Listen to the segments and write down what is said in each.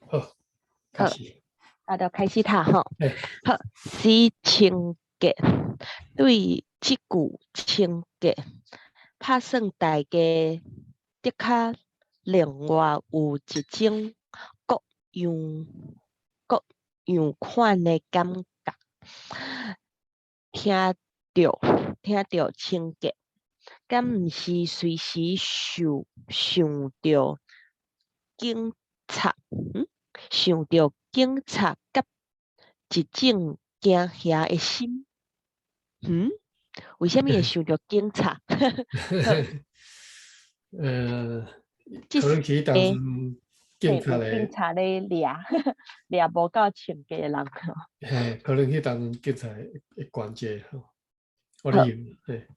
好，开好，始。就开始读吼。哎，好，是清洁，对即句清洁，拍算大家的确另外有一种各样各样款的感觉。听着清洁，敢毋是随时想着警察？想着警察甲一种惊吓的心。为什么会想着警察？即可能是当诶，阵警察有警的，察咧掠无够清洁的人。可能迄当阵警察的关节吼，我好，理解。嘿，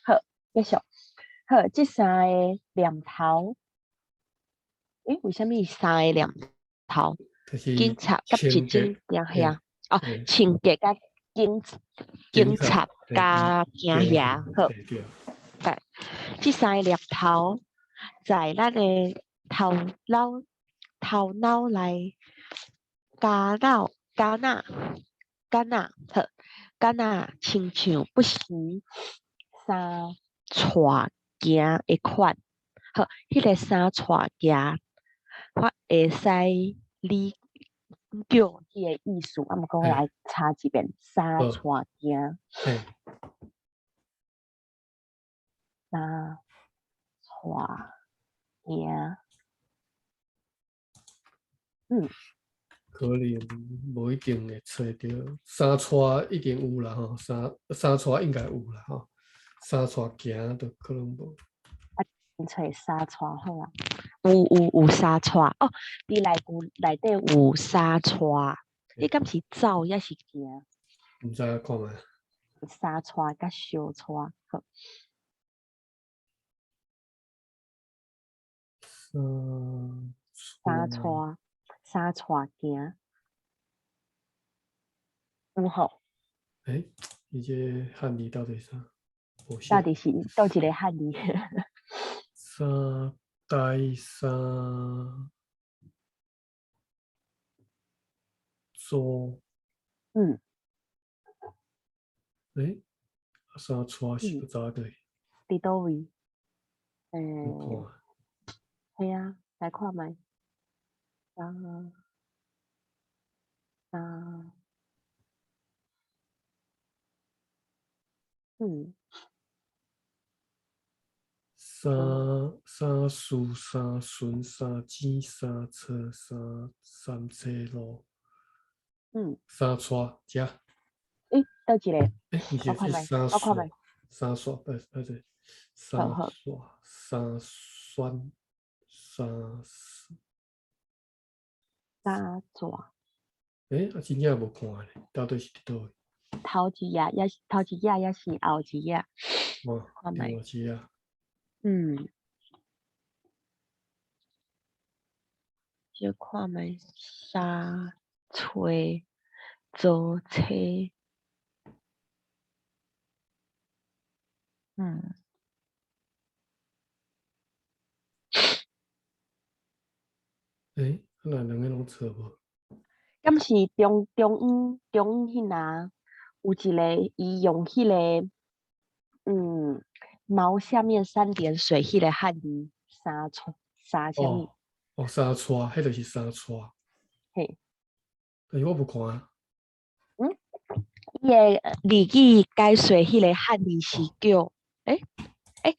好，继续。好，即三个念头，为什么三个念头？就是警察甲一清洁，种惊嘿，吓，哦，嘿，清洁甲警警察，察加惊吓。好，嘿对，对，即三个念头在咱的头脑内加纳好，敢若亲像不时三带行的款。好，迄个三带行，我会使理解迄个意思。啊，毋过我来查一遍三带好，行，嘿，三带行，可能无一定会找着，三带一定有啦吼，三带应该有啦吼，三带行就可能无。找三带好啊。有三带哦，你内底有三带，迄敢是走还是行？毋知影看觅。三带甲小带，好，三带三带行，有吼？诶，伊这汉字到底是啥？无写。到底是倒一个汉字？三代三组，嗯诶，三带是不嗯，知道对，伫倒位？我看系啊，来看觅。三三嗯三树三顺三尖三侧三车路嗯，三带遮，倒一个？诶，毋是我看觅，三线我看觅，三线，不对，三好好，线三酸三，三带。诶，真正无看咧，到底是伫倒位？头一页也是后一页，哦，看觅。另外一啊，嗯，就看觅三吹左车。嗯，诶，那两个拢错无？敢是中央迄呐有一个伊用迄个毛下面三点水迄个汉字三什么？三带，迄就是三带，嘿，但是我无看啊。嗯，伊个字语解说迄个汉字是哦，叫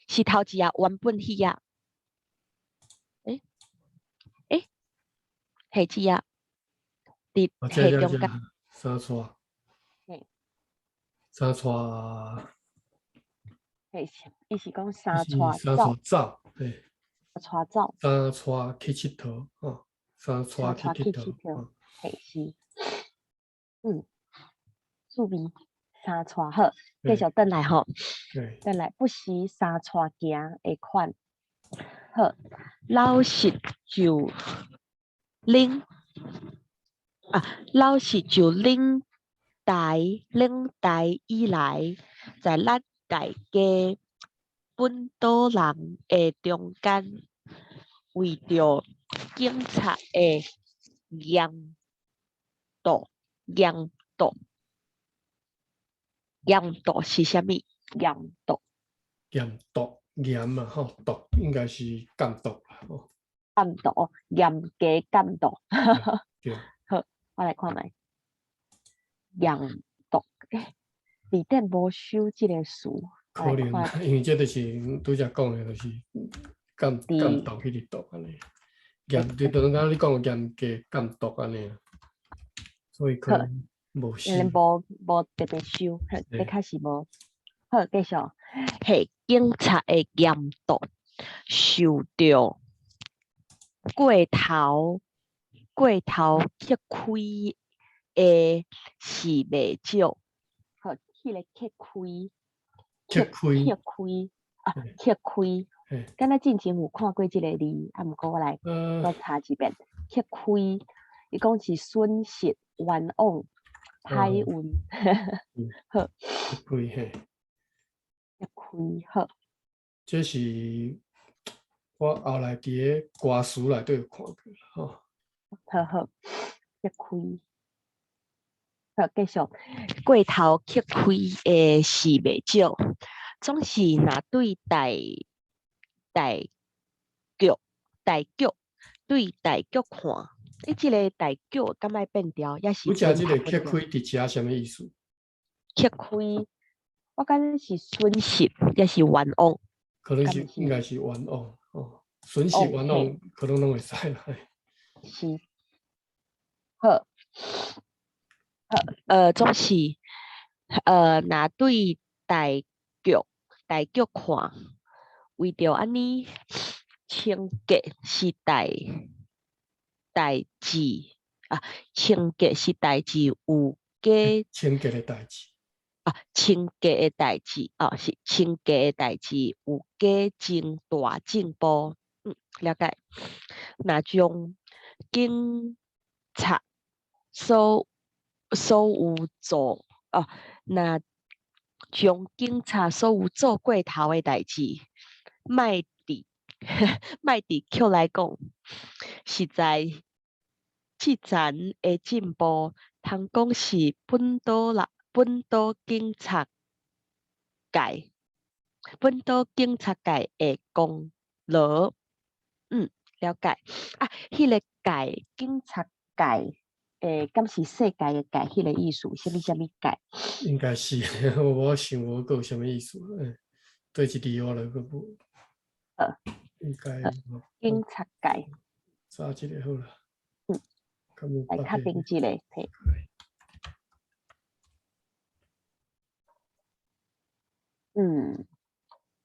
是头一页原本迄页诶诶，迄只页伫这，中间。三带，嘿，三带，伊是讲伊三是三带带走，嘿，走，三带去佚佗，哦，三带去三带去佚佚佗，佗。哦，嘿是，嗯，趣味三带好，继续嘿，转来吼，嘿，转来不时三带行的款。好，老实就恁老实就领以来，在咱大家本岛人的中间，为着警察的严度，严度，严度是啥物？严度，严毒严嘛吼，毒应该是监督啦吼。监督，严格监督。对，好，我来看卖，严毒。字典无收即个词，可能因为这就是拄则讲的，就是监督迄个毒安尼。严，就等于你讲严格监督安尼，所以可能无收。无特别收，一开始无。好，继续。系警察的严毒受到过头去开的是袂少。好，迄个去开，敢若之前有看过即个字，啊，毋过我来再查一遍。去开，伊讲是损失、冤枉、歹运。好，去开嘿。去开好。这是我后来伫个歌词内底有看过吼。好，去开。好，继续。过头去开的是袂少，总是若对大局对大局看，即个大局敢爱变调，也是有只即个去开伫遮啥物意思？去开，我感觉是损失，也是冤枉。可能是应该是冤枉哦，损失冤枉可能拢会使啦。是，好，总是若对大局看，为着安尼清洁是代志啊，清洁是代志有加清洁的代志清洁的代志是清洁的代志有加真大进步。了解。若将警察所有做若将警察所有做过头的代志，卖伫曲来讲，实在即前的进步，通讲是本岛警察界的功劳。了解。迄个界警察界敢是世界的界？迄个意思，啥物界？应该是，我想无个有啥物意思。对一字我来个无。应该。警察界。查一个好啦。来确定一个。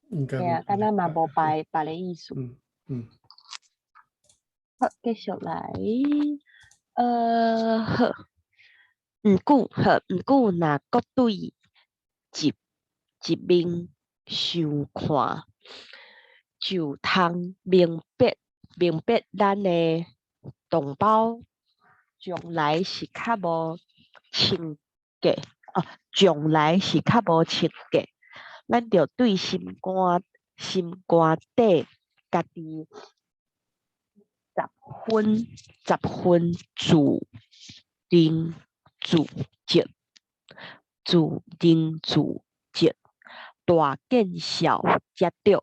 应该啊，敢若嘛无别的意思。好，继续来。好。毋过，若各对一面相看，就通明白咱的同胞将来是较无清洁将来是较无清洁，咱着对心肝底家己10分自认自责，大见小才对。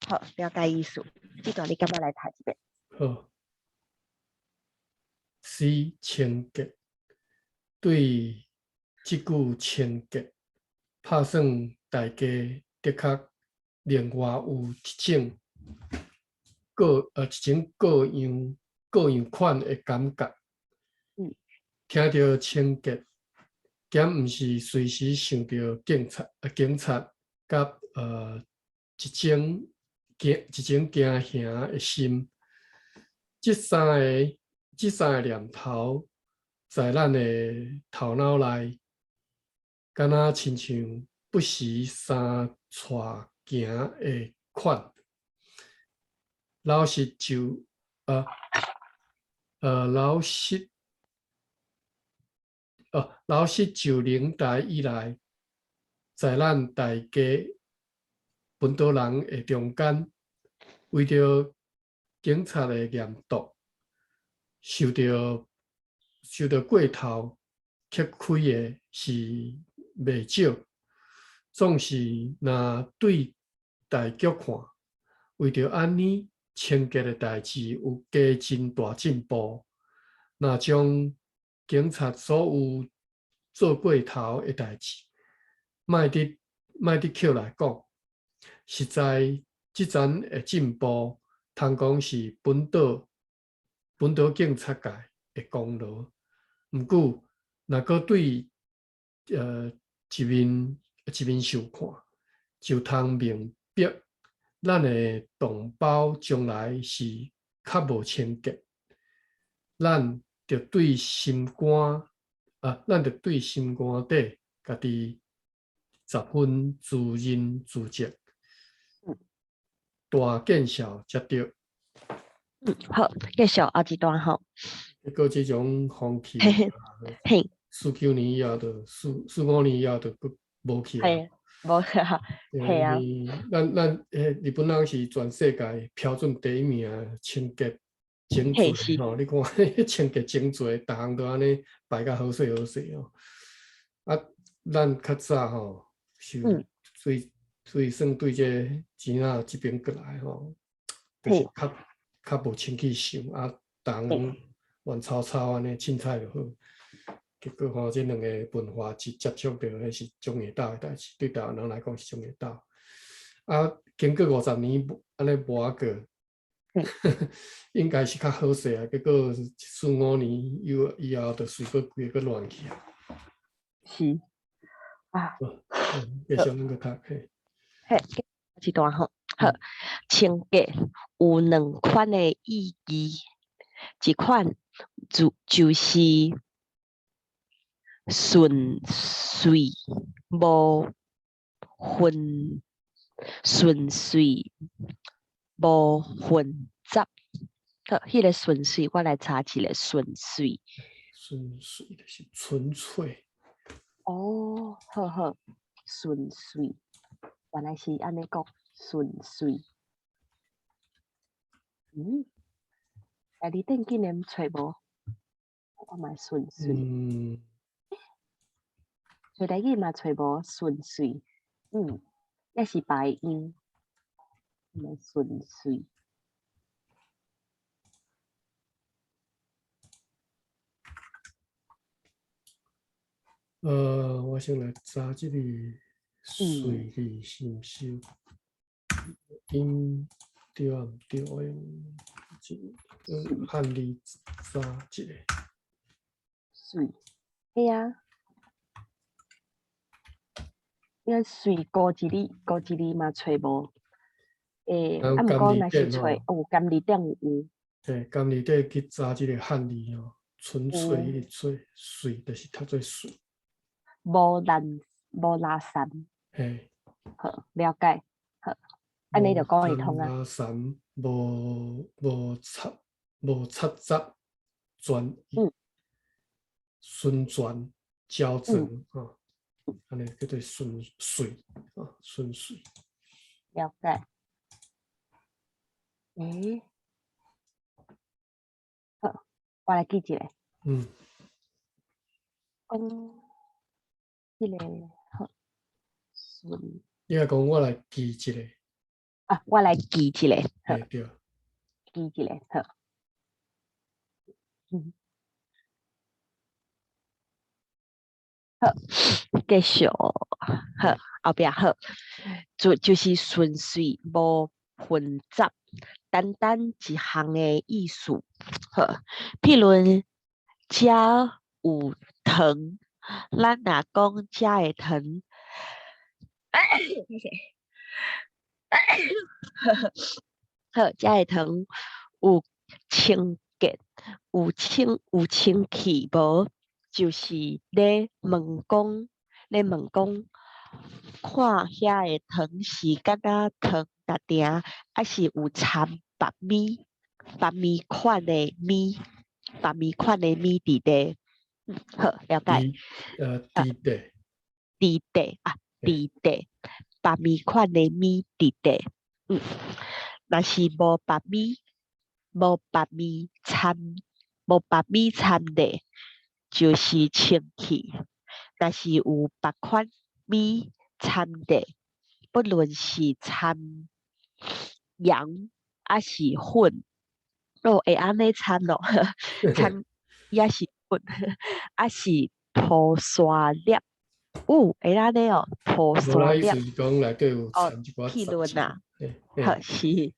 好，了解意思。这段你敢要来读一遍？好。C 清洁，对即句清洁，拍算大家的确另外有一种各样款的感觉。听到清洁，敢毋是随时想到警察甲一种惊吓的心。这三个念头在咱的头脑内，敢若亲像不时三带行的款。老实就年代以来，在咱大家本岛人的中间，为着警察的严毒，受到过头揭开的是袂少，总是若对大局看，为着安尼清洁的代志有加真大进步，若将警察所有做过头的代志，莫伫捡来讲，实在即阵的进步，通讲是本岛警察界的功劳。毋过，若搁对一面受看，就通明白咱的同胞将来是较无清洁，咱着对心肝咱着对心肝底家己十分自认自责，大见效才对。好，继续后一段吼。结果这种风气，嘿， 4、9年以后就4、5年以后就无去啊。嘿，无啊，嘿啊，咱日本人是全世界标准第一名清洁整嘿洁吼，你看清洁整洁，逐项都安尼摆甲好势好势哦。啊，咱较早吼是所以算对这钱啊这边过来吼，就是较无清气想啊，逐项拢乱糟糟安尼凊彩就好。结果吼，这两个文化一接触到，迄是种下斗的代志，对台湾人来讲是种下斗。啊，经过50年安尼磨啊过，应该是较好势啊。结果4、5年以后，就随个规个乱去啊。是啊，继续恁个读嘿。嘿，一段吼，好，清洁有两款的意义，一款就是顺遂，无顺遂，无混杂。好，迄个顺遂，我来查一个顺遂。顺遂就是纯粹。哦，好好，顺遂，原来是安尼讲顺遂。你顶今年找无？我嘛顺遂。找台语嘛找无顺遂。那是白音，嘛顺遂。我先来查这个随字是毋是音对啊？毋对？我用汉字查一个。随，嘿啊，因为随高一字嘛找无。啊，毋过若是找有甘字点有。嘿，甘字底去查这个汉字哦，纯粹迄个粹，随就是读做随。无拉散。嘿，好，了解。好，安尼就讲会通啊。拉散，无插杂，转顺转交正啊，安尼叫做顺遂啊，顺遂。了解。好，我来记一个。迄个好顺。你来讲，我来记一个。啊，我来记一个。好，对。记一个。好。好，继续。好，后壁好，就是顺遂，无混杂，单单一项的意思。好，譬如遮有糖，咱若讲遮的糖，好，遮的糖有清洁，有清气无？就是咧问讲，看遐个糖是敢若糖达定，还是有掺白米款的米伫底。好，了解。伫底啊，伫底，白米款的米伫底。若是无白米，无白米掺的，就是清气。若是有别款米掺的，不论是掺盐还是粉，会安尼掺咯，掺也是粉，还是涂沙粒，会安尼哦，涂无啦，意沙粒思是讲内底有哦，掺一寡譬杂质。论啊，嘿，是，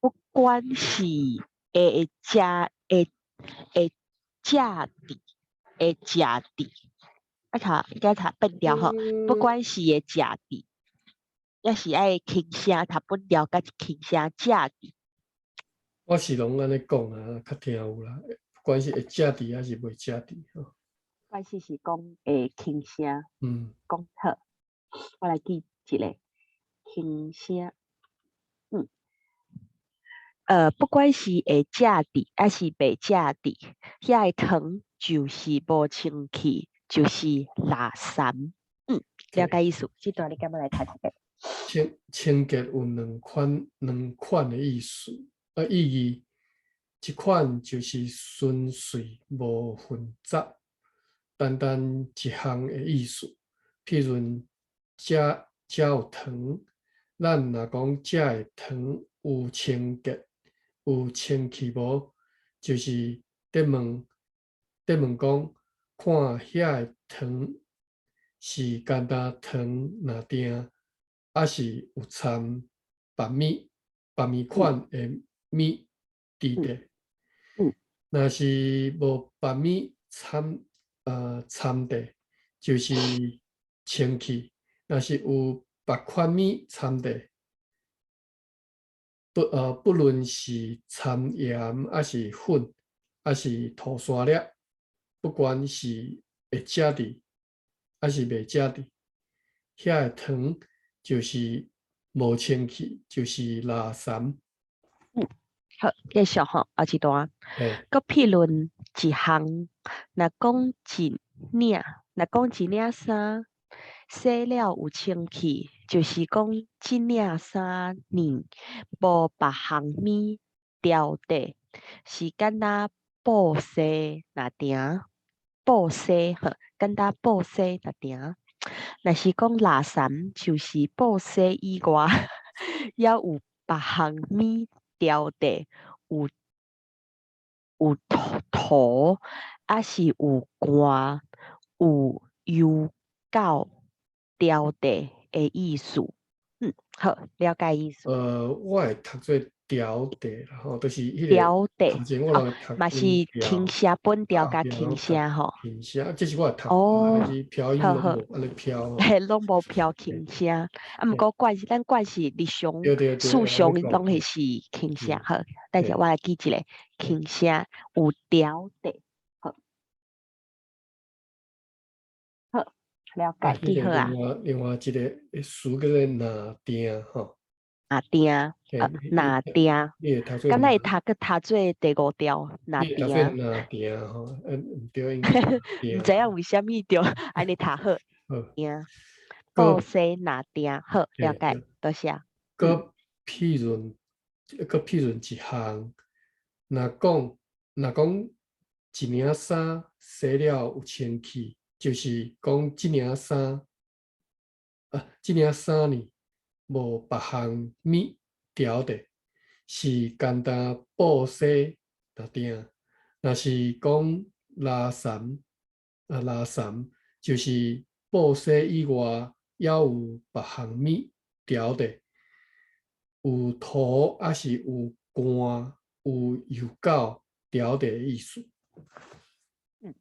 不管是会食会食的，会食的，应该读笨掉吼，不嗯，管是会食的，也是爱轻声读笨掉，甲轻声食的。我是拢安尼讲啊，较听有啦。不管是会食伫还是袂食伫吼。关系是讲会轻声嗯，讲好，我来记一个轻声，嗯，不管是会食的还是袂食的，遐个糖就是无清气，就是垃圾。了解意思。这段你敢要来读一下？清洁有两款的意义，一款就是纯粹无混杂，单单一项的意思。譬如食有糖，咱若讲食的糖有清洁、有清气无，就是问讲，看遐个糖是简单糖若定，还是有掺白米款的米伫地。嗯若是无白米掺地，就是清气；若是有别款米掺地，不论是掺盐还是粉，还是涂沙粒，不管是会食伫还是袂食伫，遐个糖就是无清气，就是垃圾。嗯，好，继续吼，后一段。嘿，佮譬论一项，若讲一领衫，洗了有清气，就是讲这领衫呢无别项物掉底，是敢若布洗若定，布洗呵，敢若布洗若定。若是讲垃圾，就是布洗以外，也有别项物掉地，有土，还是有汗，有油垢掉地的意思。好，了解意思。我会读做条地啦，吼，就是迄个掉地，头前我哦，人会读嘛是分轻条，声本调后甲边我读轻声吼。平声，这是我会读，哦，但是飘音好好，拢无安尼飘吼。嘿，拢无飘轻嘿声，啊，毋嘿过咱是日常对对对，事上安尼讲，拢会是轻声。嗯，好，等下嘿，我来记一个嘿，轻声有调地。好，好，了啊，解，迄个记好啊。另外一个词叫做拿定吼，拿定嘿，拿定，你会读做拿，敢若会读做第五条拿你会读做定，拿定吼，毋对，应该是拿毋定，知影为虾米着安尼读好好，定，报个，西拿定好了嘿，解，多谢。个譬如，一项，若讲一领衫洗了有清气，就是讲这领衫这领衫呢无别项物条的，是简单布洗就定。若是讲垃圾就是布洗以外，也有别项物条的，有土还是有汗、有油垢条的意思。嗯，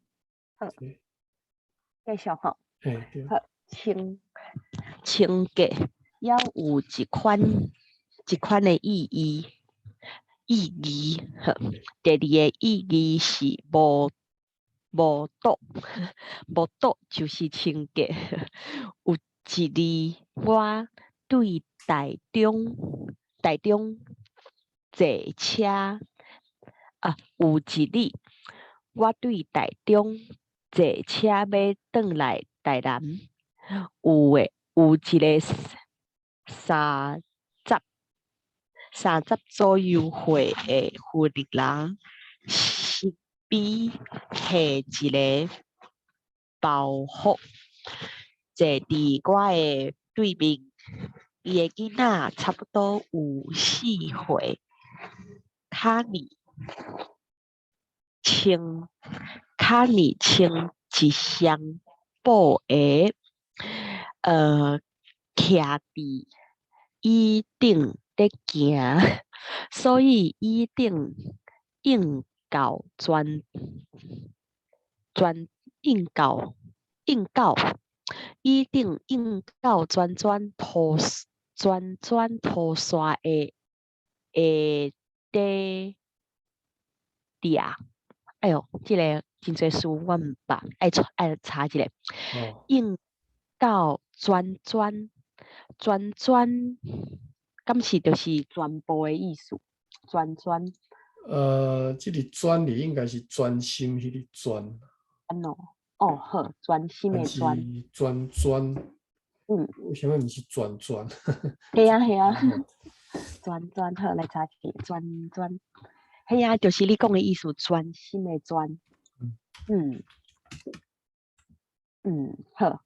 好，对，继续吼，嘿，对，好，清洁也有一款的意义，好，第二个意义是无毒，无毒就是清洁。有一字我对台中坐车有一日我对台中坐车要转来台南，有一个三十30左右岁的妇女人，是比下一个包袱，坐伫我的对面，伊的囡仔差不多有4岁，卡尼穿一双布鞋，徛伫椅顶咧行，所以椅顶应到椅顶应到转拖沙的底底。哎呦，这个真侪词我唔捌，爱查一下。应到转，敢是就是全部的意思？转。这个专里应该是专心迄个专。哦，好，专心的专。专。为什么不是转？系啊，专好来查一下，专。系啊，就是你讲的意思，专心的专。好。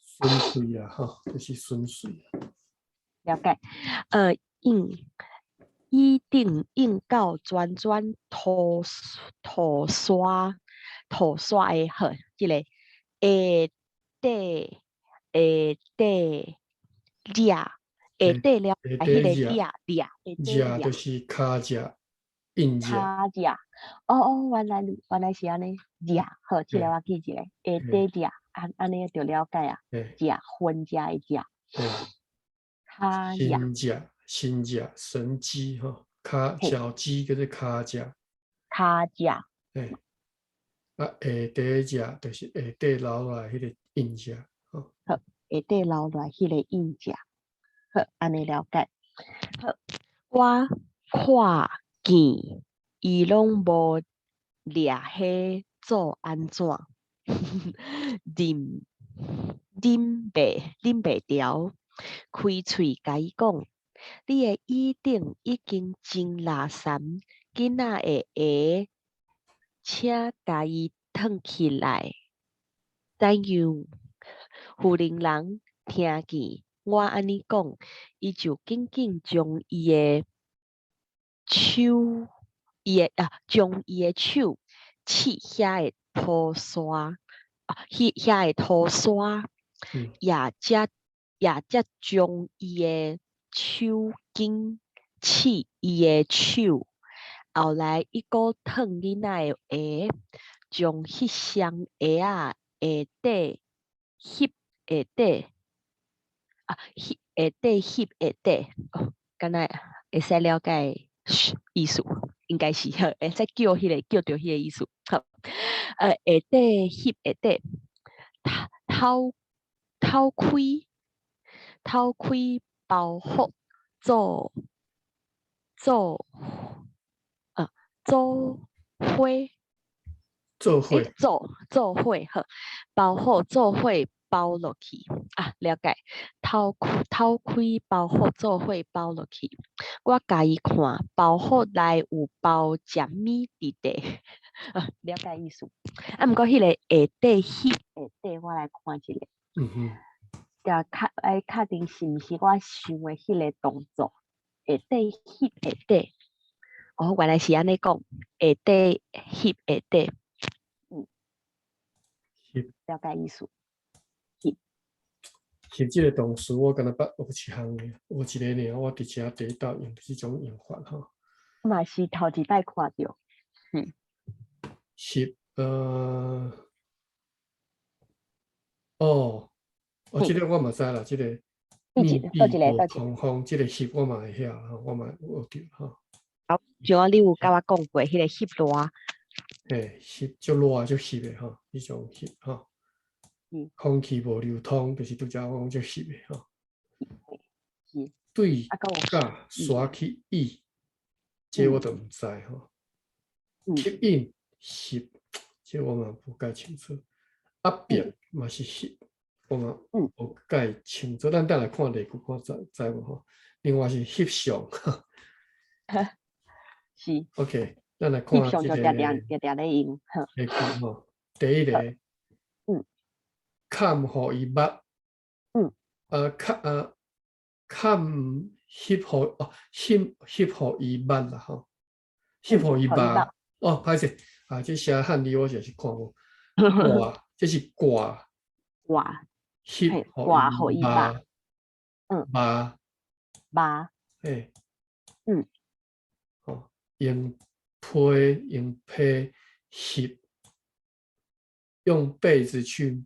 顺遂啊，哈，就是顺遂。了解。椅顶应到转拖沙的好，这个下底抓，下底了，迄个抓，就是骹抓，硬抓。骹抓。哦，原来是安尼，抓。好，这个我记一下，下底抓，安尼就了解啊。抓，分抓的抓。心夹神机哈，脚肌叫做骹夹。骹夹。下底夹就是下底留来迄个硬夹。好，下底留来迄个硬夹。好，安尼了解。好，我看见伊拢无掠迄做安怎？啉袂调，开喙甲伊讲，你的椅顶已经真垃圾，囡仔的鞋，请甲伊脱起来。怎样？妇人人听见我安尼讲，伊就紧紧将伊的手刺遐的拖沙，遐的拖沙，也则将伊的手筋刺伊的手，后来伊个脱囡仔的鞋，将迄双鞋下底翕下底，敢若会使了解意思，应该是再叫着迄个意思。好，下底翕下底，偷开包袱做伙好，包袱做伙包落去啊，了解。偷开包袱做伙包落去，我甲伊看包袱内有包食米伫底，了解意思。毋过迄个下底翕下底，我来看一下。要确定是毋是我想的迄个动作？下底翕下底。哦，原来是安尼讲，下底翕下底。了解意思。翕这个动词，我敢若捌学一项的，有一个尔，我伫遮第一道用这种用法哈。嘛是头一摆看到。翕这个我嘛知啦，这个密闭无通风，这个翕我嘛会晓，我嘛有学着哈。好，像你有甲我讲过，迄个翕热。翕足热足翕的哈，迄种翕哈。空气无流通，就是拄则我讲足翕的哈。对甲刷去意，这我都毋知哈。吸引翕，这我嘛无介清楚。压扁嘛是翕，我嘛无介清楚。咱等来看例句，看知无吼？另外是翕相。是 OK，咱来看翕相这个就定咧用，句吼。第一个，看互伊捌，看翕互伊捌啦吼，翕互伊捌。哦，歹势啊，这写汉字我就是看无。挂，这是挂，翕互伊捌，捌，嘿，哦，用被翕，用被子去，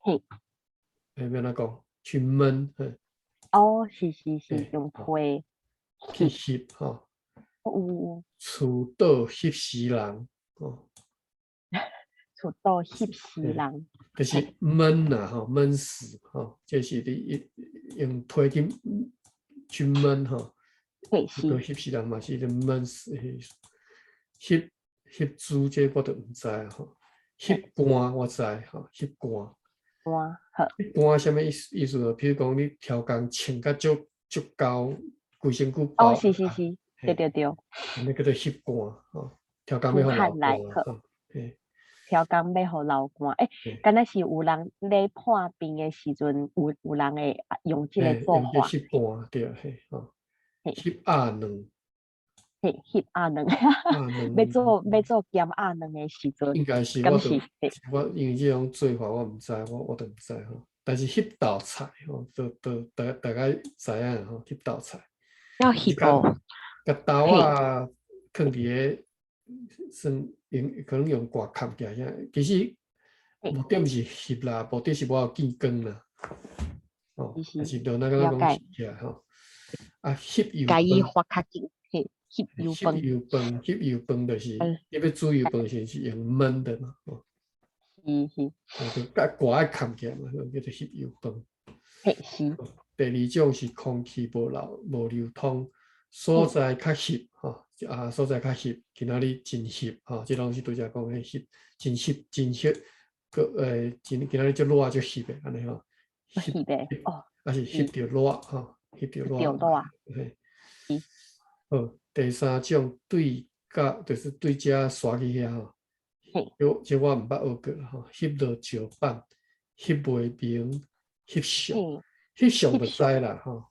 要怎讲？去闷，哦，是用被去翕吼。厝倒翕死人，哦，厝倒翕死人，就是闷啦，吼，闷死，吼，这是你用被去闷，吼，倒翕死人嘛是咧闷死的意思。翕猪这我都唔知吼，翕肝我知吼，翕肝。翕肝什么意思？譬如讲你挑工穿甲足高，规身躯包。哦，是，对，那叫做翕肝，吼，挑工要互流汗，吼，挑工要互流汗。敢若是有人咧破病的时阵，有人会用这个做法。翕肝对，吼，翕鸭卵。翕鸭卵，要做咸鸭卵的时阵，应该是我因为这种做法我唔知，我都唔知吼。但是翕道菜吼，大概知影吼，翕道菜。要翕哦。甲刀啊，放伫个，可能用挂扛起来。其实目的是翕啦，目的是我要见光啦。哦，还是就那个讲翕起来吼。啊，翕油饭。介发较紧，翕油饭。翕油饭就是你要煮油饭是用焖的嘛。是。就挂爱扛起来嘛，叫做翕油饭。是。第二种是空气无流通。所在较翕吼，所在较翕，今仔日真翕吼，即拢是拄则讲迄翕，真翕，今仔日足热足翕的安尼吼。翕的哦，还是翕着热吼，翕着热。嘿，好，第三种对角就是对遮刷去遐吼，这我毋捌学过啦吼，翕落石板，翕袂明，翕相就知啦吼。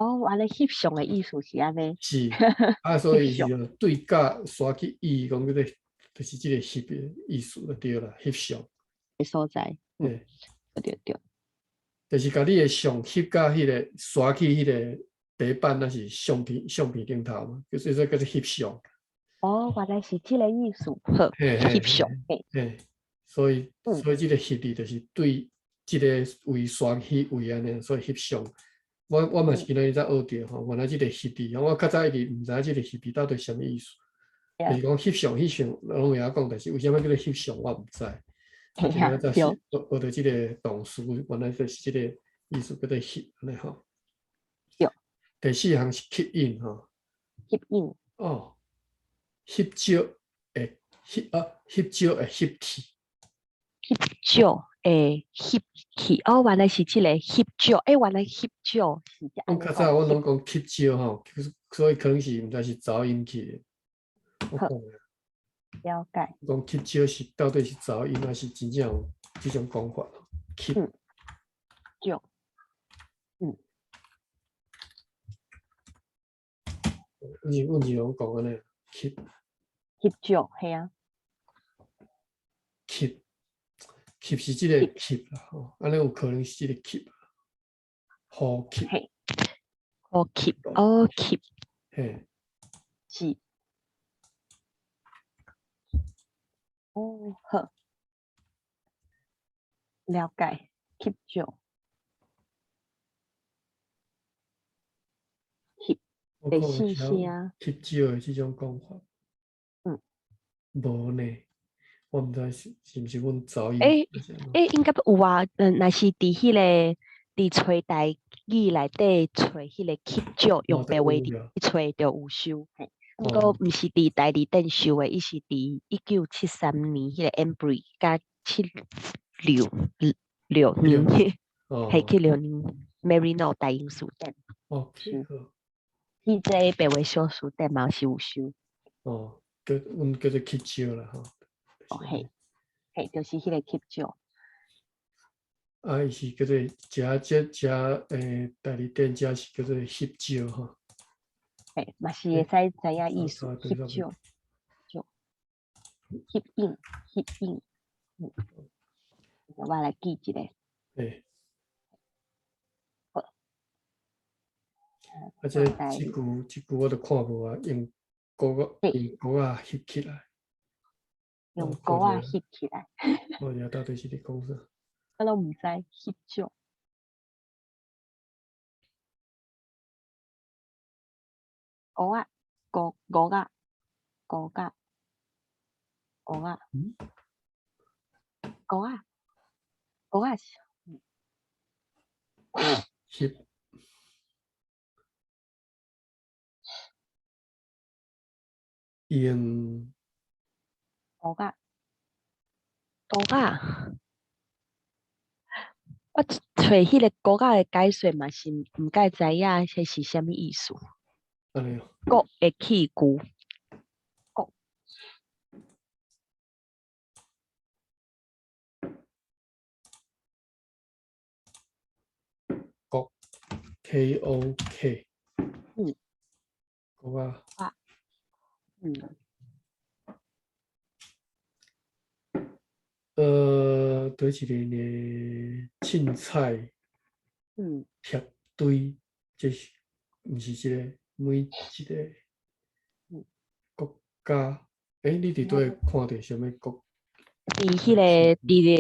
哦，安尼翕相的意思是安尼。是，所以是对角刷去意，讲个就是这个翕的意思就对啦，翕相的所在。对。就是甲你的相翕甲迄个刷去迄个底板，那是相片镜头嘛，就是说叫做翕相。哦，原来是这个意思。好，翕相。所以这个翕字就是对这个位刷去位安尼，所以翕相。我嘛是今仔日才学着吼，原来这个翕字，我较早一直唔知这个翕字到底什么意思。就是讲翕相，拢会晓讲，但是为什么叫做翕相，我唔知。今仔才学着这个动词，原来就是这个意思，叫做翕安尼吼。第四项是吸引吼。吸引。哦，翕照会翕去。翕照会翕去，哦，原来是这个翕照，原来翕照是这样。较早我拢讲翕照吼，所以可能是毋知是噪音去的。了解。讲翕照是到底是噪音，还是真正有这种讲法？翕照。阮是拢讲安尼，翕照，系啊。翕是这个翕啦，吼，安尼有可能是这个翕，好翕。好翕，哦翕。嘿。是。哦，好，了解，翕照。翕的信息啊。翕照的这种讲法。无呢。我毋知是毋是阮噪音。应该有啊。若是伫迄个吹台语内底吹迄个翕照，用白话字吹就有收。不过毋是伫台语顶收的，伊是伫1973年迄个 Embry 甲76年，系76年。Marino 大英书店， OK 好。伊这白话小书店嘛是有收。哦，阮叫做去招啦吼。哦嘿，嘿，就是迄个吸酒。啊，伊是叫做代理店，遮是叫做翕招吼。嘿，嘛是会使知影意思，对翕酒，酒，翕印，我来记一个。诶，好，啊，即句我都看无啊，用鼓啊翕起来。用鼓啊翕起来。我了到底是伫讲啥？我都毋知翕酒。鼓啊，鼓啊，鼓啊，鼓啊，鼓啊，鼓啊，翕用鼓啊，鼓啊。我找迄个鼓啊的解说嘛是毋介知影迄是啥物意思。安尼哦。鼓的器具，鼓。鼓 KOK。鼓啊。就是一个呢凊彩贴堆，这是毋是一个每一个国家？你伫倒看到啥物国？伫迄个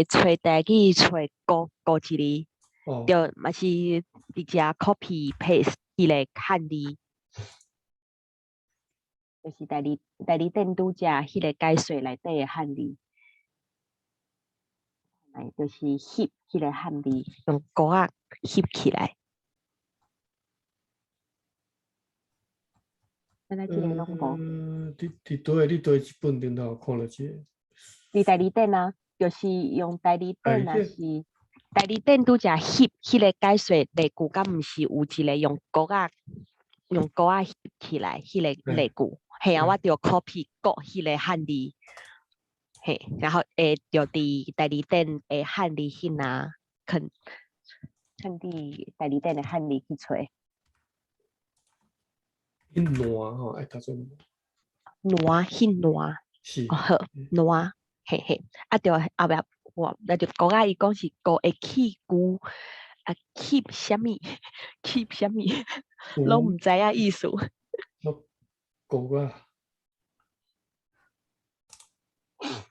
找台语找鼓一字，就嘛是直接 copy paste 迄个汉字，就是代理店拄则迄个解说内底的汉字，就是翕迄个汉字，用鼓仔翕起来。咱即个拢无。伫倒你倒一本电脑看了这个？伫代理店啊，就是用代理店啊，是代理店拄则翕迄个解说例句，敢毋是有一个用鼓仔翕起来迄个例句？嘿啊，我着 copy 鼓迄个汉字，嘿，然后着伫代理店的汉字迄呐，肯伫代理店的汉字去找。迄烂吼，爱读做烂，迄烂。是。好，烂，嘿嘿，啊着后壁我那就鼓仔伊讲是鼓的器具，啊，keep 啥物，keep 啥物，拢毋知影意思。鼓啊。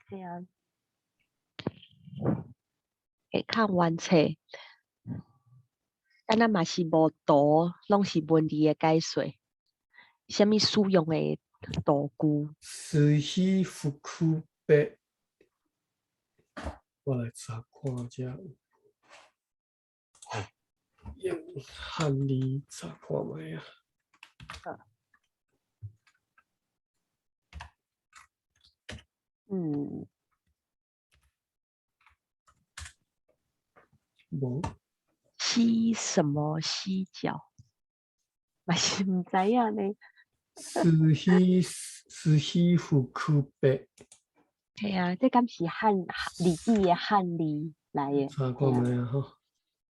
对啊，会看原册，敢若嘛是无图，拢是文字的解说，啥物使用的道具。斯希福库贝，我来查看下。用汉字查看卖啊。无。西什么西角，嘛是毋知影呢。斯希福库贝。系啊，这敢是礼记的汉字来的。查看卖啊吼。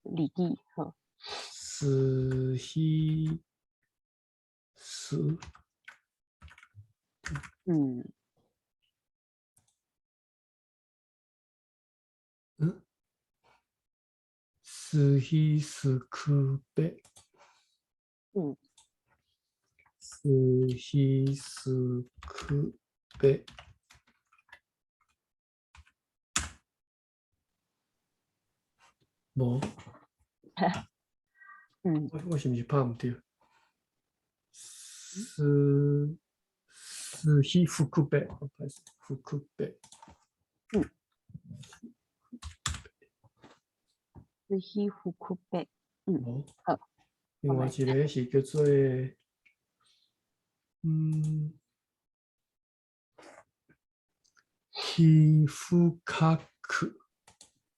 礼记吼。斯希斯。斯希斯库贝。斯希斯库贝。无。我是毋是拍毋对？斯希福库贝，福库贝。斯希福库贝。好。另外一个是叫做基夫卡克。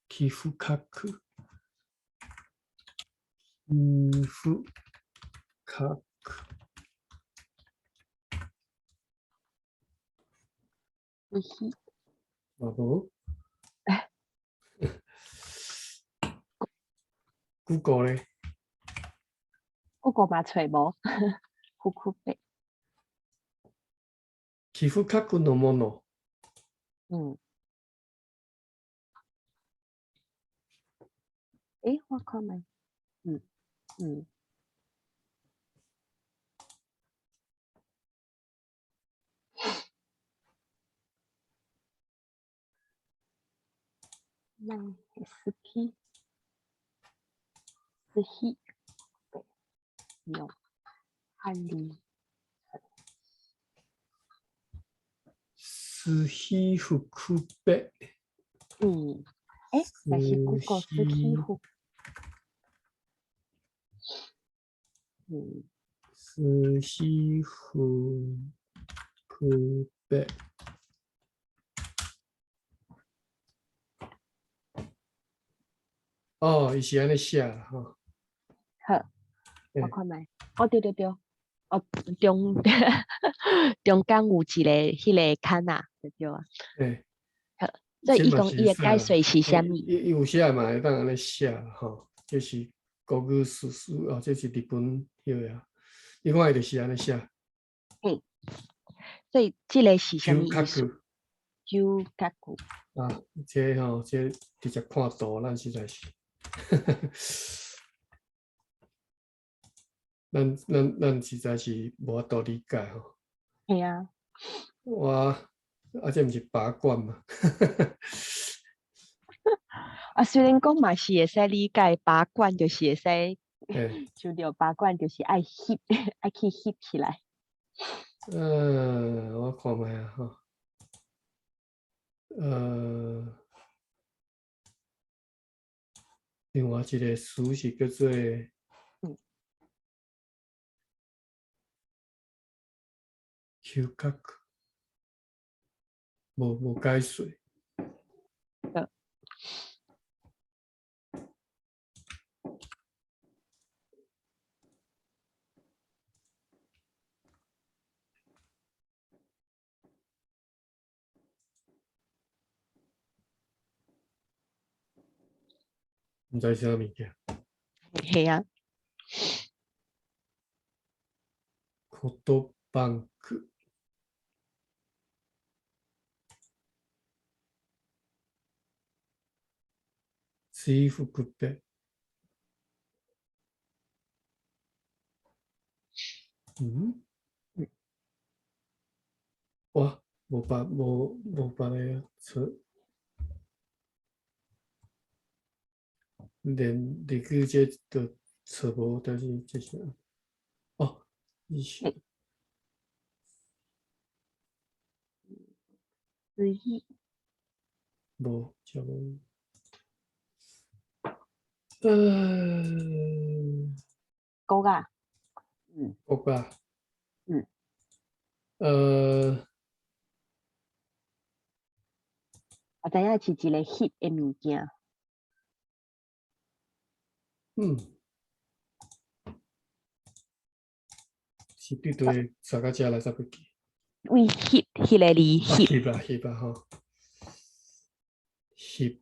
基夫卡克。夫卡克嘛无，Google 咧， Google 嘛找无，呼呼贝，皮肤卡古诺莫诺，我看卖，那是去，是去，有，汉里，斯希福库贝，但是 Google 是去呼，斯希福库贝。哦，伊是安尼写啦吼。好，我看卖，对，中中间有一个迄个坎啊，对啊。好，所以伊讲伊的解说是啥物？伊有写嘛会当安尼写吼，这是国语史书哦，这是日本迄个啊，伊看伊就是安尼写。所以这个是啥物意思？九角骨啊，这吼，这直接看图，咱实在是，咱实在是无法度理解吼。系啊，这毋是拔罐嘛？虽然讲嘛是会使理解，拔罐就是会使，就着拔罐就是爱翕，爱去翕起来。我看卖啊吼。另外一个词是叫做嗅觉，无解说。毋知啥物件。系啊。コトバンク。水福贝。哇，无别个啊，连日语这都找无，但是这是哦，伊是无，就无。国啊，国啊。我知影是一个翕的物件。是对对，啥个遮来才不记。为翕迄个字翕。翕啊吼，翕。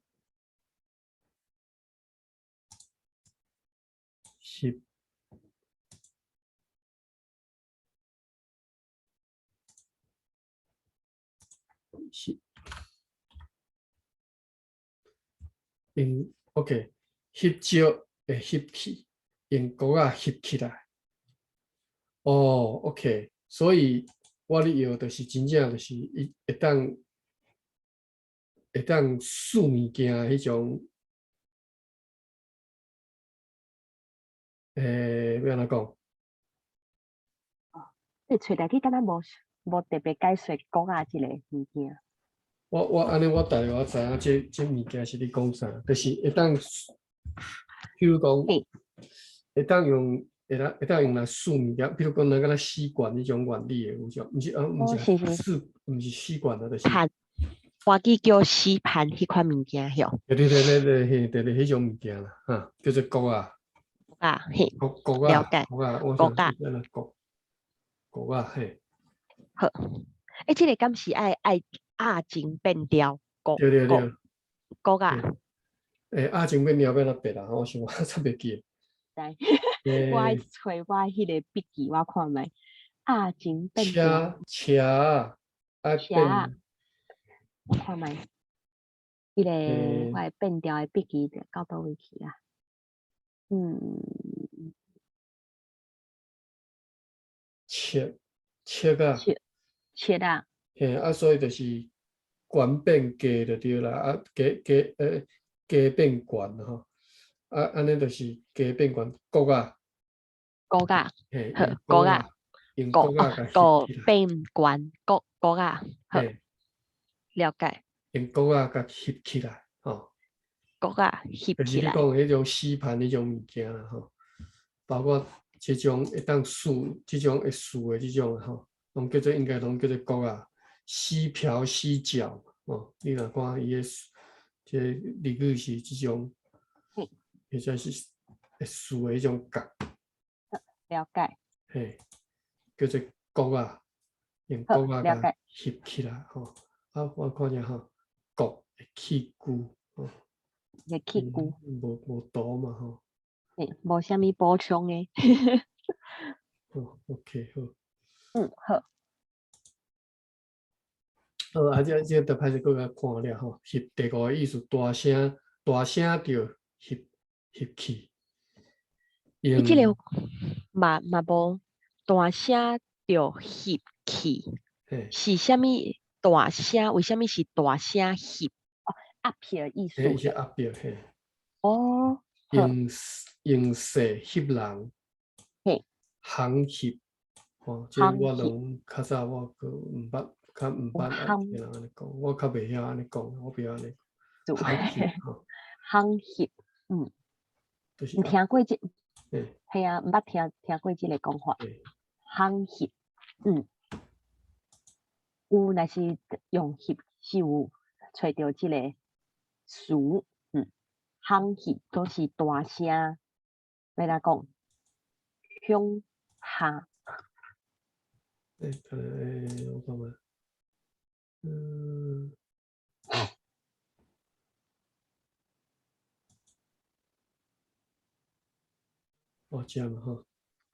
用 OK， 翕照会翕起，用国啊翕起来。OK， 所以我咧摇就是真正就是伊会当数物件迄种，要安怎讲？你找来去敢若无特别解说国啊即个物件。我安尼，我大概知影这物件是你讲啥，就是会当，比如讲，会当用来数物件，比如讲咱敢若吸管迄种原理的，有种，毋是吸管的，就是。我记叫吸盘迄款物件，对，对，迄种物件啦，叫做国啊。啊，嘿，国啊，了解，国啊，我国啊，想是安那国啊，嘿，好，这个敢是爱情变调，国对对对，国啊，阿情变了变哪白啦，我想我差别记，来，我爱诶，找我迄个笔记，我看觅，爱情变调，车爱车，变，我看觅，迄个我诶，的变调的笔记到倒位去啊？嗯，切切啊，切啊，嘿，所以就是悬变低就对啦，低变悬吼，安尼就是低变悬，国啊，国啊，嘿，好，用国啊，国啊，用国啊甲翕起来，变关，国啊，好，嘿，了解，用国啊甲翕起来，吼。国啊，翕就是你讲起来，迄种洗盘迄种物件啦，吼，包括即种会当数，即种会数的即种吼，拢叫做应该拢叫做国啊，洗瓢洗脚，哦，你若看伊的即例句是即种，嗯，或者是会数的迄种角，了解，嘿，叫做国啊，用好，国啊甲了解，翕起来，吼，啊，我看者吼，国会起句，吼，个气骨，无图嘛，吼。无虾米补充的，哦，OK，好，好，这就歹势搁甲看了吼，翕第五个意思，大声着翕起，即个用嘛无大声着翕气，嘿，是虾米大声？为虾米是大声翕？哦，压片的意思。伊是压表嘿，哦，好，用用势翕人，嘿，行翕，哦，这夯翕，我拢较早我个毋捌，较毋捌听夯人安尼讲，我较袂晓安尼讲，我袂晓安尼住，行翕吼，夯翕，就是毋听过嘿，系啊，毋捌听过即个讲法，嘿，夯翕，嗯，有若是用翕是有找着即个词，夯翕都是大声，要哪讲，向下，我看看，嗯，这嘛吼，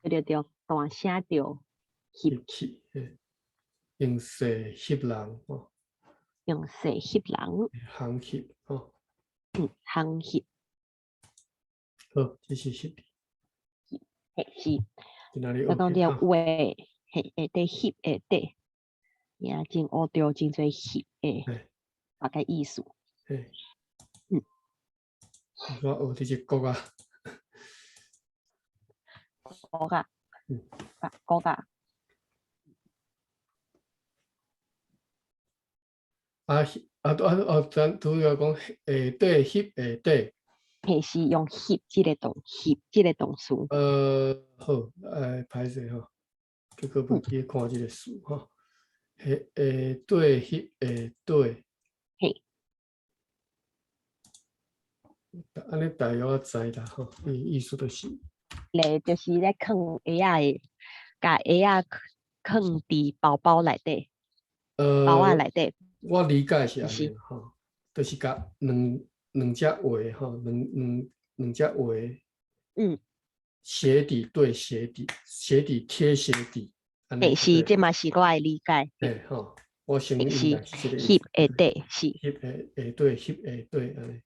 对，大声着翕，翕起，嘿。用势翕人哦，用势翕人，行翕哦，夯翕，好，这是翕，嘿是。在哪里要讲着学的？话，嘿，会得翕会得，也真学着真侪翕诶，哎大概意思。哎，嗯，我学这个国啊，国啊，嗯，国啊，咱主要讲下底翕下底，嘿是用翕即个动词。好，歹势吼，结果嗯，袂记看这个书吼，下底翕下底，嘿，安尼大约我知啦吼，意思就是，咧就是咧放鞋仔诶，甲鞋仔放伫包包内底，包仔内底，我理解是安尼是，吼，就是甲两只话吼，两只话。嗯，鞋底对鞋底，鞋底贴鞋底，安尼嘿是，对，这嘛是我诶理解，嘿吼，我想嘿是应该是这个意翕思。会得是，翕下对，翕下对，安尼，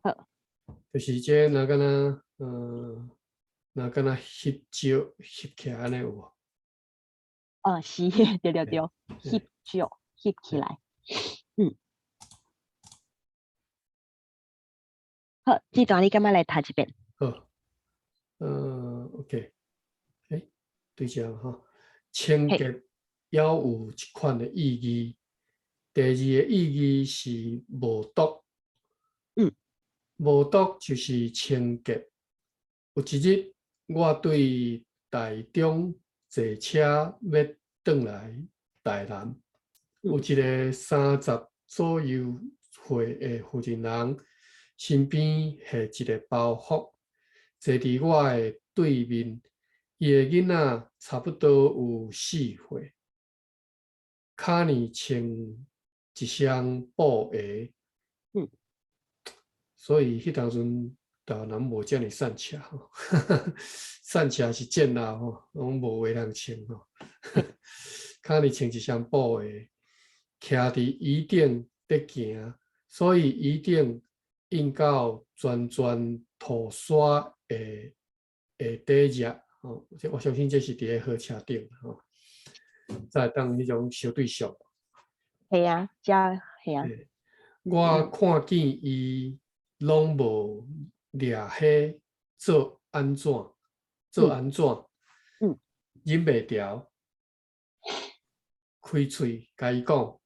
好，就是这若敢若，若敢若翕照翕起来安尼有无？是，对，翕照翕起来，嗯，好，这段你感觉来读一遍。好，OK，对这吼，清嘿，洁也有一款的意义，第二个意义是无毒。嗯，无毒就是清洁。有一日，我对台中坐车要转来台南，有一个30左右岁的妇人人，身边系一个包袱，坐伫我的对面，伊个囡仔差不多有4岁，骹呢穿一双布鞋，所以迄当阵台南无遮尔散车吼，散车是贱啦吼，拢无话通穿吼，骹呢穿一双布鞋，徛伫椅顶在行，所以椅顶应到全涂刷的底热吼，我相信这是伫咧火车顶吼，才会当迄种相对俗。系啊，遮系啊。我看见伊拢无掠火做安怎，忍袂牢，开喙甲伊讲：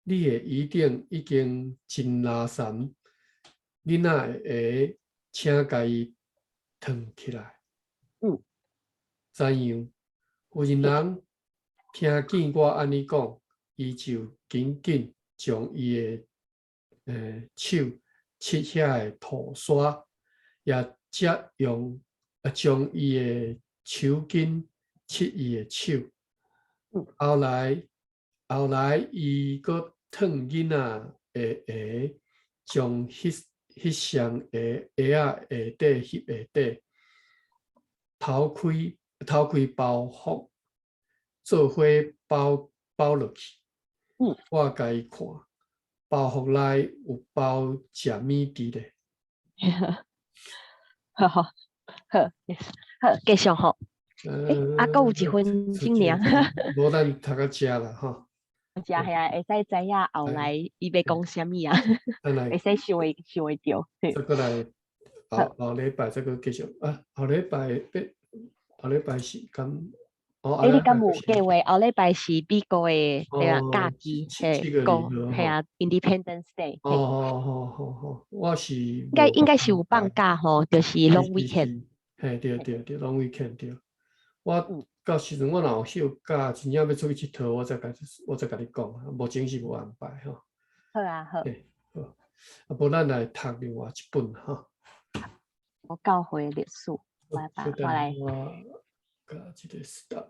你的椅顶已经真拉残，囡仔的鞋，请甲伊烫起来。怎样？有一人听见我安尼讲，伊就紧紧将伊的手切遐的涂刷，也则将伊的手巾切伊的手。后来，伊阁烫囡仔的鞋，将迄双鞋仔下底翕下底，头开包袱，做伙包落去。我甲伊看，包袱内有包食米滴咧。好好好，继续吼。还有一分钟尔。无咱读到遮啦吼。食系啊，会使知影后来伊要讲啥物啊？会使想会着。再过来后礼拜再个继续啊，后礼拜是敢？你敢有计划？后礼拜是美国的假期，嘿，个系啊 ，Independence Day。好，我是应该是有放假吼，就是 long weekend。嘿，对，long weekend 对。我到时阵我若有休假，真正要出去佚佗，我再甲你讲，目前是无安排吼。好啊，好。好，无咱来读另外一本吼。我教会历史，我来。我甲这个 start。